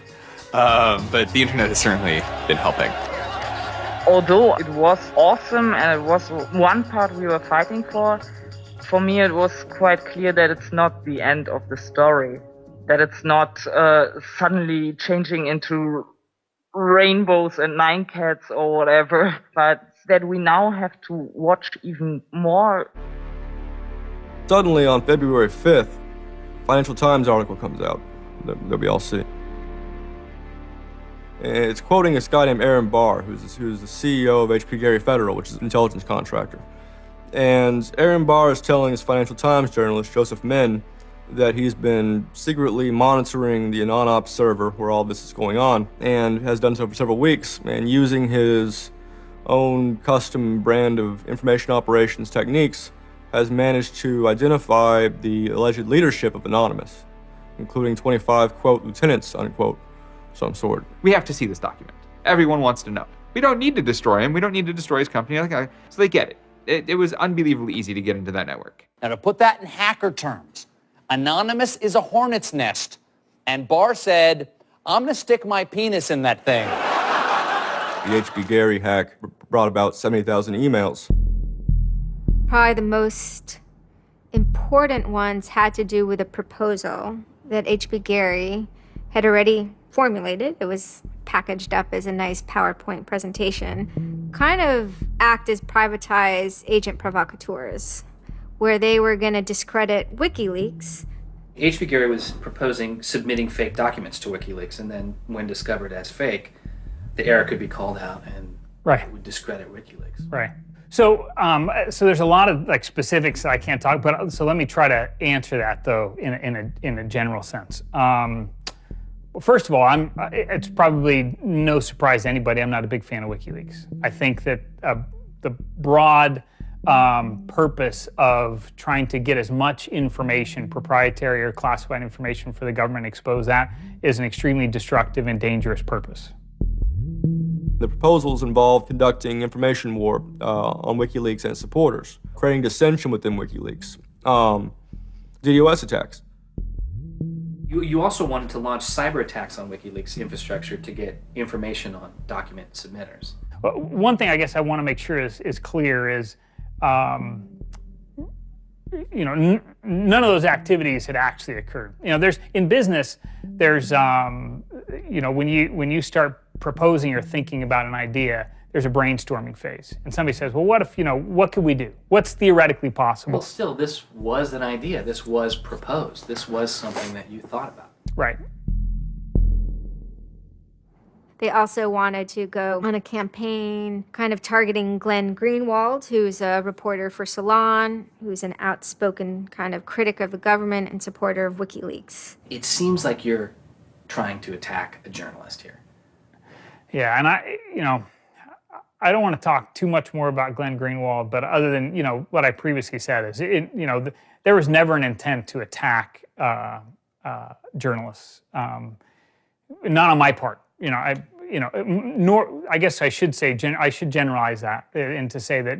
But the internet has certainly been helping. Although it was awesome and it was one part we were fighting for me it was quite clear that it's not the end of the story. That it's not suddenly changing into rainbows and nine cats or whatever, but that we now have to watch even more. Suddenly on February 5th, Financial Times article comes out that we all see. It's quoting this guy named Aaron Barr, who's the CEO of HP Gary Federal, which is an intelligence contractor. And Aaron Barr is telling this Financial Times journalist, Joseph Min, that he's been secretly monitoring the AnonOps server where all this is going on, and has done so for several weeks, and using his own custom brand of information operations techniques, has managed to identify the alleged leadership of Anonymous, including 25, quote, lieutenants, unquote, some sort. We have to see this document. Everyone wants to know. We don't need to destroy him. We don't need to destroy his company. So they get it. It was unbelievably easy to get into that network. Now, to put that in hacker terms, Anonymous is a hornet's nest. And Barr said, I'm going to stick my penis in that thing. The HB Gary hack brought about 70,000 emails. Probably the most important ones had to do with a proposal that HB Gary had already formulated. It was packaged up as a nice PowerPoint presentation. Kind of act as privatized agent provocateurs, where they were going to discredit WikiLeaks. HB Gary was proposing submitting fake documents to WikiLeaks, and then when discovered as fake, the error could be called out and it would discredit WikiLeaks. Right. So there's a lot of like specifics that I can't talk about. So let me try to answer that though in a general sense. Well, first of all, it's probably no surprise to anybody. I'm not a big fan of WikiLeaks. I think that the broad purpose of trying to get as much information, proprietary or classified information for the government, expose that, is an extremely destructive and dangerous purpose. The proposals involve conducting information war on WikiLeaks and its supporters, creating dissension within WikiLeaks, DDoS attacks. You also wanted to launch cyber attacks on WikiLeaks infrastructure to get information on document submitters. One thing I guess I want to make sure is clear is, none of those activities had actually occurred. In business, there's, when you start proposing or thinking about an idea, there's a brainstorming phase. And somebody says, well, what if, what could we do? What's theoretically possible? Well, still, this was an idea. This was proposed. This was something that you thought about. Right. They also wanted to go on a campaign kind of targeting Glenn Greenwald, who's a reporter for Salon, who's an outspoken kind of critic of the government and supporter of WikiLeaks. It seems like you're trying to attack a journalist here. Yeah, and I don't want to talk too much more about Glenn Greenwald, but other than, what I previously said is, there was never an intent to attack journalists, not on my part. Nor I guess I should say I should generalize that and to say that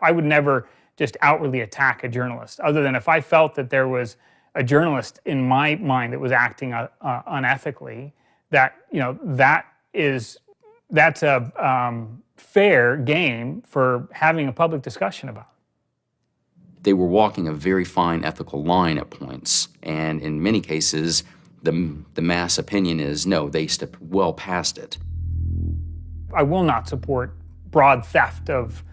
I would never just outwardly attack a journalist, other than if I felt that there was a journalist in my mind that was acting unethically. That's a fair game for having a public discussion about. They were walking a very fine ethical line at points, and in many cases, the mass opinion is, no, they stepped well past it. I will not support broad theft of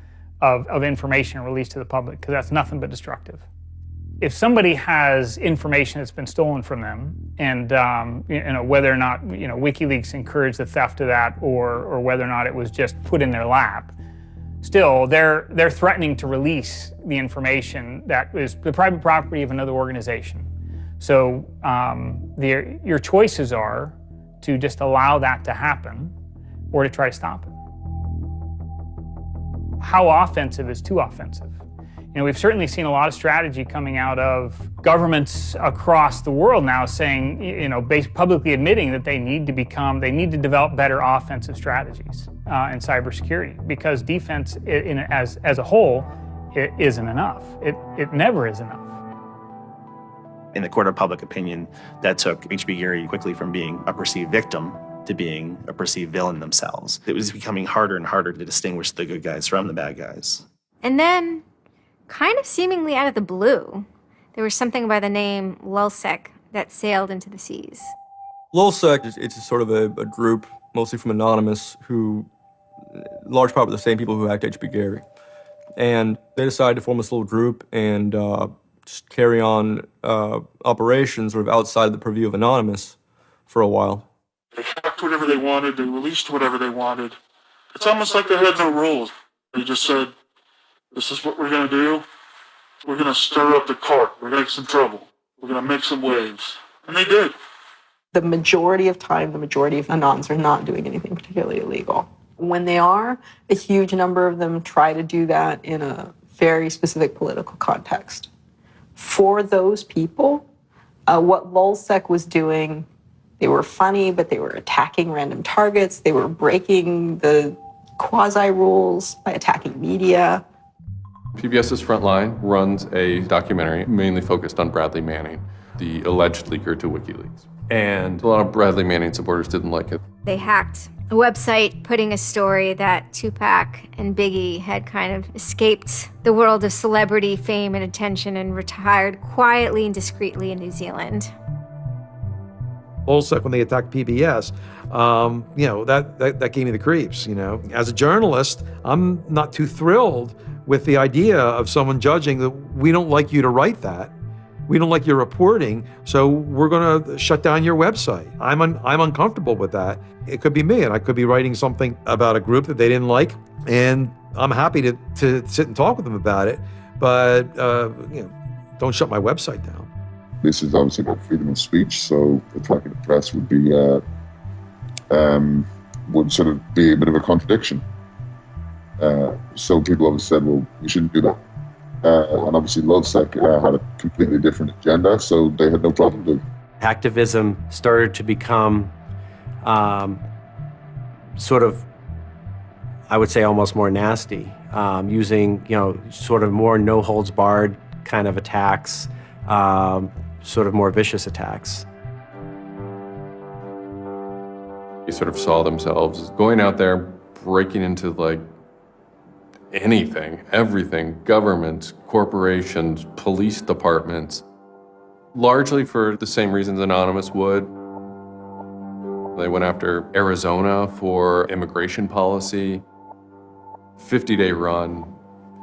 information released to the public, because that's nothing but destructive. If somebody has information that's been stolen from them, and whether or not WikiLeaks encouraged the theft of that, or whether or not it was just put in their lap, still they're threatening to release the information that is the private property of another organization. So your choices are to just allow that to happen or to try to stop it. How offensive is too offensive? We've certainly seen a lot of strategy coming out of governments across the world now saying, publicly admitting that they need to develop better offensive strategies in cybersecurity, because defense as a whole, it isn't enough. It never is enough. In the court of public opinion, that took H.B. Gary quickly from being a perceived victim to being a perceived villain themselves. It was becoming harder and harder to distinguish the good guys from the bad guys. And then, kind of seemingly out of the blue, there was something by the name Lulzsec that sailed into the seas. Lulzsec, it's sort of a group, mostly from Anonymous, who, large part of the same people who hacked H.B. Gary. And they decided to form this little group and just carry on operations sort of outside of the purview of Anonymous for a while. They hacked whatever they wanted, they released whatever they wanted. It's almost like they had no rules. They just said, this is what we're going to do. We're going to stir up the cart. We're going to make some trouble. We're going to make some waves. And they did. The majority of time, the majority of Anons are not doing anything particularly illegal. When they are, a huge number of them try to do that in a very specific political context. For those people, what Lulzsec was doing, they were funny, but they were attacking random targets. They were breaking the quasi-rules by attacking media. PBS's Frontline runs a documentary mainly focused on Bradley Manning, the alleged leaker to WikiLeaks. And a lot of Bradley Manning supporters didn't like it. They hacked a website putting a story that Tupac and Biggie had kind of escaped the world of celebrity fame and attention and retired quietly and discreetly in New Zealand. Lulzsec, when they attacked PBS, that gave me the creeps, As a journalist, I'm not too thrilled with the idea of someone judging that we don't like you to write that. We don't like your reporting, so we're going to shut down your website. I'm uncomfortable with that. It could be me, and I could be writing something about a group that they didn't like, and I'm happy to sit and talk with them about it, but don't shut my website down. This is obviously about freedom of speech, so attacking the press would be would sort of be a bit of a contradiction. So people always said, well, we shouldn't do that. And obviously LulzSec had a completely different agenda, so they had no problem doing it. Hacktivism started to become sort of, I would say, almost more nasty, using, sort of more no-holds-barred kind of attacks, sort of more vicious attacks. They sort of saw themselves as going out there, breaking into like anything, everything, governments, corporations, police departments, largely for the same reasons Anonymous would. They went after Arizona for immigration policy, 50-day run,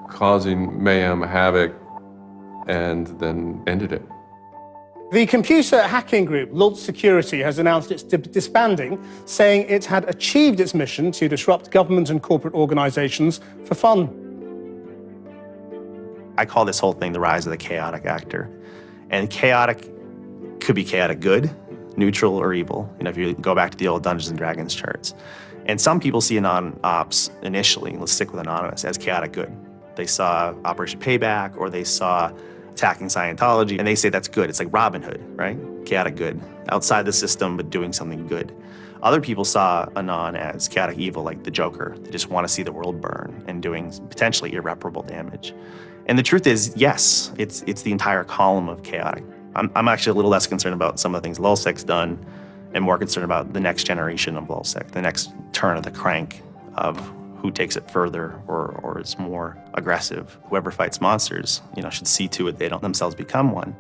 causing mayhem, havoc, and then ended it. The computer hacking group Lulz Security has announced its disbanding, saying it had achieved its mission to disrupt government and corporate organizations for fun. I call this whole thing the rise of the chaotic actor. And chaotic could be chaotic good, neutral, or evil. If you go back to the old Dungeons and Dragons charts. And some people see Anon-Ops initially, let's stick with Anonymous, as chaotic good. They saw Operation Payback, or they saw attacking Scientology, and they say that's good. It's like Robin Hood, right? Chaotic good. Outside the system, but doing something good. Other people saw Anon as chaotic evil, like the Joker. They just want to see the world burn and doing potentially irreparable damage. And the truth is, yes, it's the entire column of chaotic. I'm actually a little less concerned about some of the things LulzSec's done and more concerned about the next generation of LulzSec, the next turn of the crank of who takes it further or is more aggressive. Whoever fights monsters, should see to it they don't themselves become one.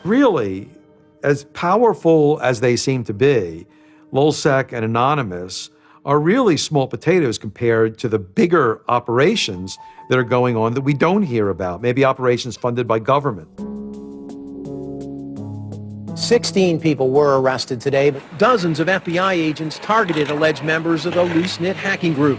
Really, as powerful as they seem to be, LulzSec and Anonymous are really small potatoes compared to the bigger operations that are going on that we don't hear about, maybe operations funded by government. 16 people were arrested today, but dozens of FBI agents targeted alleged members of the loose-knit hacking group.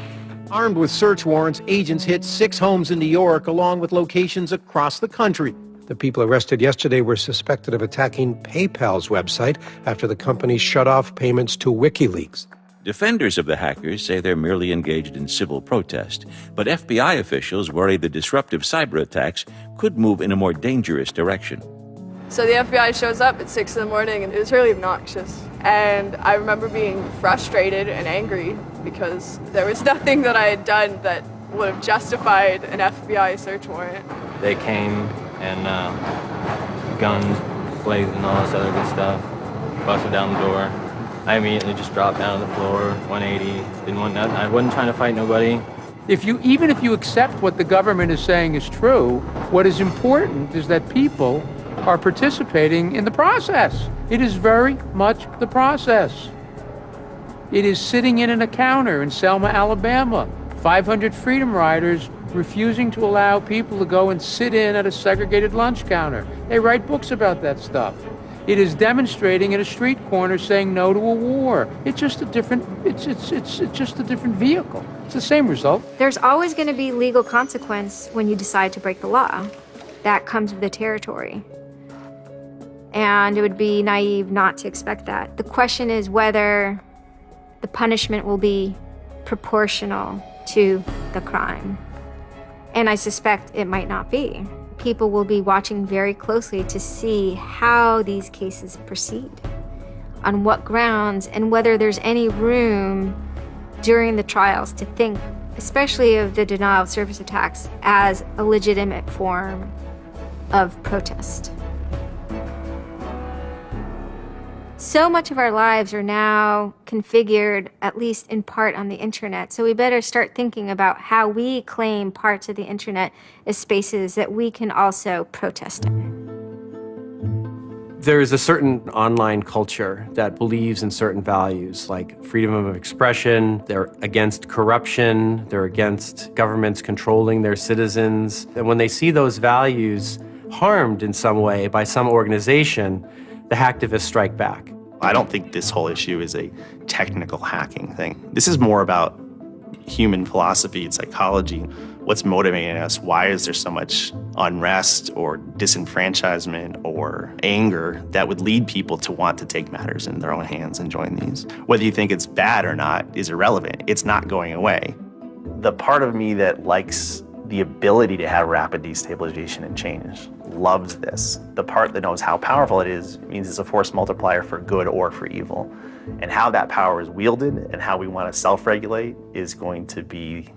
Armed with search warrants, agents hit 6 homes in New York, along with locations across the country. The people arrested yesterday were suspected of attacking PayPal's website after the company shut off payments to WikiLeaks. Defenders of the hackers say they're merely engaged in civil protest, but FBI officials worry the disruptive cyber attacks could move in a more dangerous direction. So the FBI shows up at 6 in the morning and it was really obnoxious. And I remember being frustrated and angry because there was nothing that I had done that would have justified an FBI search warrant. They came and guns blazing and all this other good stuff, busted down the door. I immediately just dropped down on the floor, 180, didn't want nothing. I wasn't trying to fight nobody. Even if you accept what the government is saying is true, what is important is that people are participating in the process. It is very much the process. It is sitting in an encounter in Selma, Alabama. 500 Freedom Riders refusing to allow people to go and sit in at a segregated lunch counter. They write books about that stuff. It is demonstrating at a street corner saying no to a war. It's just a different, it's just a different vehicle. It's the same result. There's always going to be legal consequence when you decide to break the law. That comes with the territory. And it would be naive not to expect that. The question is whether the punishment will be proportional to the crime. And I suspect it might not be. People will be watching very closely to see how these cases proceed, on what grounds, and whether there's any room during the trials to think, especially of the denial of service attacks, as a legitimate form of protest. So much of our lives are now configured, at least in part, on the internet. So we better start thinking about how we claim parts of the internet as spaces that we can also protest in. There is a certain online culture that believes in certain values, like freedom of expression. They're against corruption. They're against governments controlling their citizens. And when they see those values harmed in some way by some organization, the hacktivists strike back. I don't think this whole issue is a technical hacking thing. This is more about human philosophy and psychology. What's motivating us? Why is there so much unrest or disenfranchisement or anger that would lead people to want to take matters in their own hands and join these? Whether you think it's bad or not is irrelevant. It's not going away. The part of me that likes the ability to have rapid destabilization and change loves this. The part that knows how powerful it is means it's a force multiplier for good or for evil. And how that power is wielded and how we want to self-regulate is going to be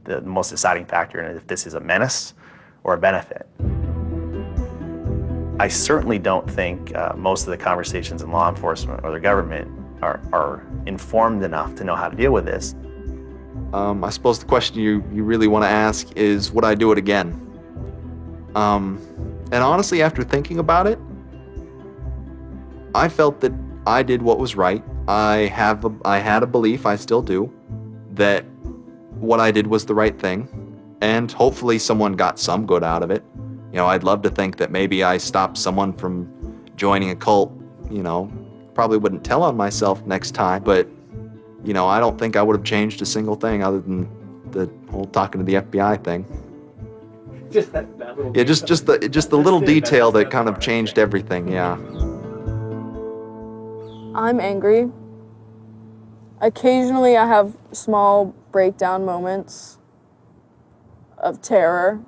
the most deciding factor in if this is a menace or a benefit. I certainly don't think most of the conversations in law enforcement or the government are informed enough to know how to deal with this. I suppose the question you really want to ask is, would I do it again? And honestly, after thinking about it, I felt that I did what was right. I had a belief, I still do, that what I did was the right thing, and hopefully someone got some good out of it. You know, I'd love to think that maybe I stopped someone from joining a cult, you know. Probably wouldn't tell on myself next time, but, you know, I don't think I would have changed a single thing other than the whole talking to the FBI thing. Just that little Yeah, just the little detail that kind of changed everything, yeah. I'm angry. Occasionally I have small breakdown moments of terror,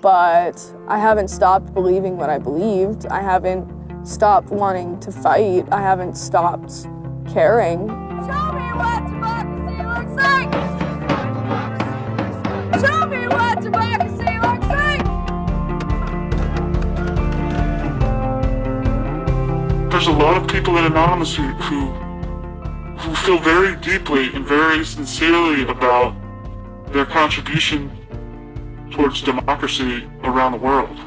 but I haven't stopped believing what I believed. I haven't stopped wanting to fight. I haven't stopped caring. Show me what democracy looks like! Show me what democracy looks like! There's a lot of people in Anonymous who feel very deeply and very sincerely about their contribution towards democracy around the world.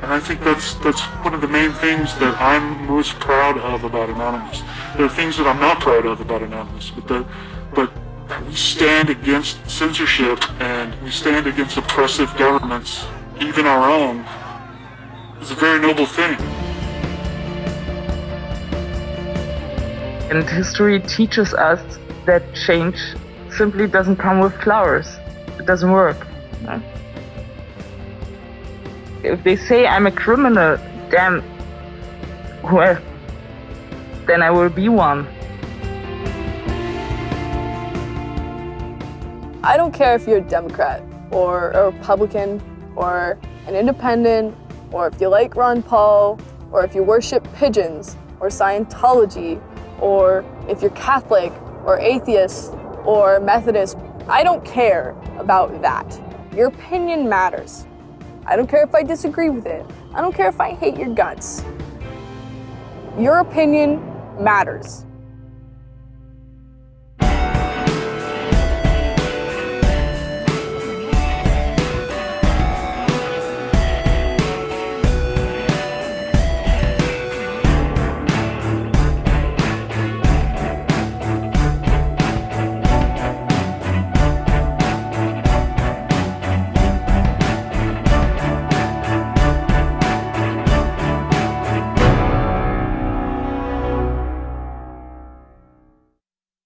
And I think that's one of the main things that I'm most proud of about Anonymous. There are things that I'm not proud of about Anonymous, but we stand against censorship and we stand against oppressive governments, even our own. It's a very noble thing. And history teaches us that change simply doesn't come with flowers. It doesn't work. No? If they say I'm a criminal, damn, well, then I will be one. I don't care if you're a Democrat or a Republican or an independent or if you like Ron Paul or if you worship pigeons or Scientology or if you're Catholic or atheist or Methodist. I don't care about that. Your opinion matters. I don't care if I disagree with it. I don't care if I hate your guts. Your opinion matters.